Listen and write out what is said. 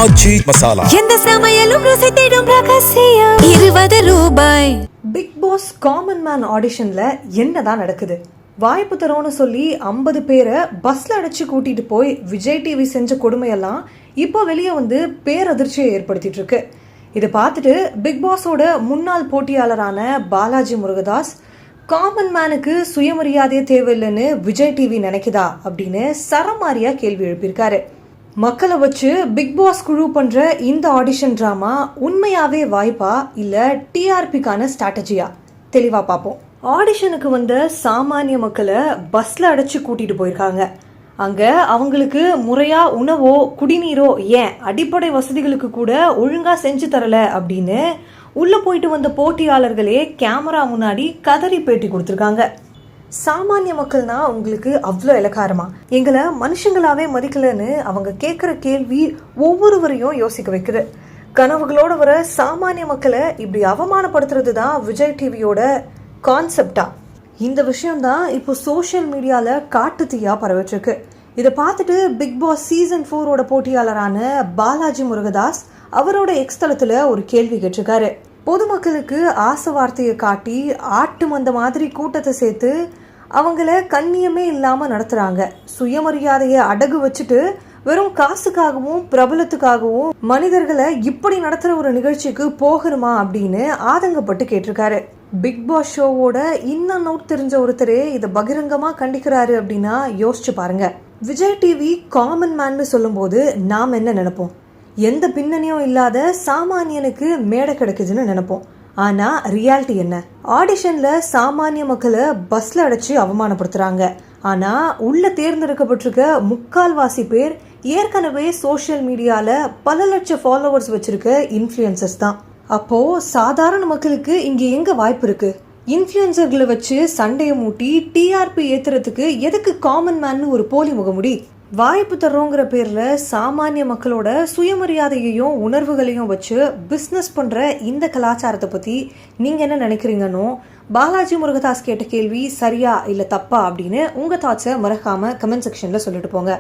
ஆச்சி மசாலா. எந்த சமையலும் ருசி தேடும் ரகசியம் 20 ரூபாய். பிக் பாஸ் காமன் மேன் ஆடிஷன்ல என்னதான் நடக்குது? வாய்ப்பு தரோன்னு சொல்லி 50 பேரை பஸ்ல அடைச்சு கூட்டிட்டு போய் விஜய் டிவி செஞ்ச கொடுமையெல்லாம் இப்போ வெளியே வந்து பேரதிர்ச்சியை ஏற்படுத்திட்டு இருக்கு. இதை பார்த்துட்டு பிக் பாஸோட முன்னாள் போட்டியாளரான பாலாஜி முருகதாஸ் காமன் மேனுக்கு சுயமரியாதையே தேவையில்லைன்னு விஜய் டிவி நினைக்குதா அப்படின்னு சரமாரியா கேள்வி எழுப்பியிருக்காரு. மக்களை வச்சு பிக் பாஸ் குழு பண்ற இந்த ஆடிஷன் டிராமா உண்மையாவே வாய்ப்பா இல்ல டிஆர்பிக்கான ஸ்ட்ராட்டஜியா? தெளிவா பார்ப்போம். ஆடிஷனுக்கு வந்த சாமானிய மக்களை பஸ்ல அடைச்சு கூட்டிட்டு போயிருக்காங்க. அங்க அவங்களுக்கு முறையா உணவோ குடிநீரோ ஏன் அடிப்படை வசதிகளுக்கு கூட ஒழுங்கா செஞ்சு தரல அப்படின்னு உள்ள போயிட்டு வந்த போட்டியாளர்களே கேமரா முன்னாடி கதறி பேட்டி கொடுத்துருக்காங்க. சாமானிய மக்கள்னா உங்களுக்கு அவ்வளோ இலக்காரமா? எங்களை மனுஷங்களாவே மதிக்கலன்னு அவங்க கேட்குற கேள்வி ஒவ்வொருவரையும் யோசிக்க வைக்குது. கனவுகளோட வர சாமானிய மக்களை இப்படி அவமானப்படுத்துறது தான் விஜய் டிவியோட கான்செப்டா? இந்த விஷயம்தான் இப்போ சோஷியல் மீடியால காட்டு தீயா பரவிட்டுருக்கு. இதை பார்த்துட்டு பிக் பாஸ் சீசன் 4 போட்டியாளரான பாலாஜி முருகதாஸ் அவரோட எக்ஸ் தளத்துல ஒரு கேள்வி கேட்டிருக்காரு. பொதுமக்களுக்கு ஆசை வார்த்தையை காட்டி ஆட்டு மந்த மாதிரி கூட்டத்தை சேர்த்து அவங்கள கண்ணியமே இல்லாம நடத்துறாங்க. சுயமரியாதையை அடகு வச்சுட்டு வெறும் காசுக்காகவும் பிரபலத்துக்காகவும் மனிதர்களை இப்படி நடத்துற ஒரு நிகழ்ச்சிக்கு போகணுமா அப்படின்னு ஆதங்கப்பட்டு கேட்டிருக்காரு. பிக் பாஸ் ஷோவோட இன்னும் நோட் தெரிஞ்ச ஒருத்தரே இதை பகிரங்கமா கண்டிக்கிறாரு அப்படின்னா யோசிச்சு பாருங்க. விஜய் டிவி காமன் மேன்னு சொல்லும் போது நாம் என்ன நினைப்போம்? எந்த பின்னணியும் இல்லாத சாமானியனுக்கு மேடை கிடைக்குதுன்னு நினைப்போம். ஆனா ரியாலிட்டி என்ன? ஆடிஷன்ல சாமானிய மக்களை பஸ்ல அடைச்சு அவமானப்படுத்துறாங்க. ஆனா உள்ள தேர்ந்தெடுக்கப்பட்டிருக்க முக்கால்வாசி பேர் ஏற்கனவே சோஷியல் மீடியால பல லட்சம் ஃபாலோவர்ஸ் வச்சிருக்க இன்ஃப்ளூயன்சர்ஸ் தான். அப்போ சாதாரண மக்களுக்கு இங்க எங்க வாய்ப்பு இருக்கு? இன்ஃப்ளூயன்சர்களை வச்சு சண்டையை மூட்டி டிஆர்பி ஏத்துறதுக்கு எதுக்கு காமன் மேன் ஒரு போலி முகமுடி? வாய்ப்பு தர்றோங்கிற பேர்ல சாமானிய மக்களோட சுயமரியாதையையும் உணர்வுகளையும் வச்சு பிஸ்னஸ் பண்ற இந்த கலாச்சாரத்தை பத்தி நீங்க என்ன நினைக்கிறீங்கன்னு பாலாஜி முருகதாஸ் கேட்ட கேள்வி சரியா இல்ல தப்பா அப்படின்னு உங்க தாட்ஸை மறக்காம கமெண்ட் செக்ஷன்ல சொல்லிட்டு போங்க.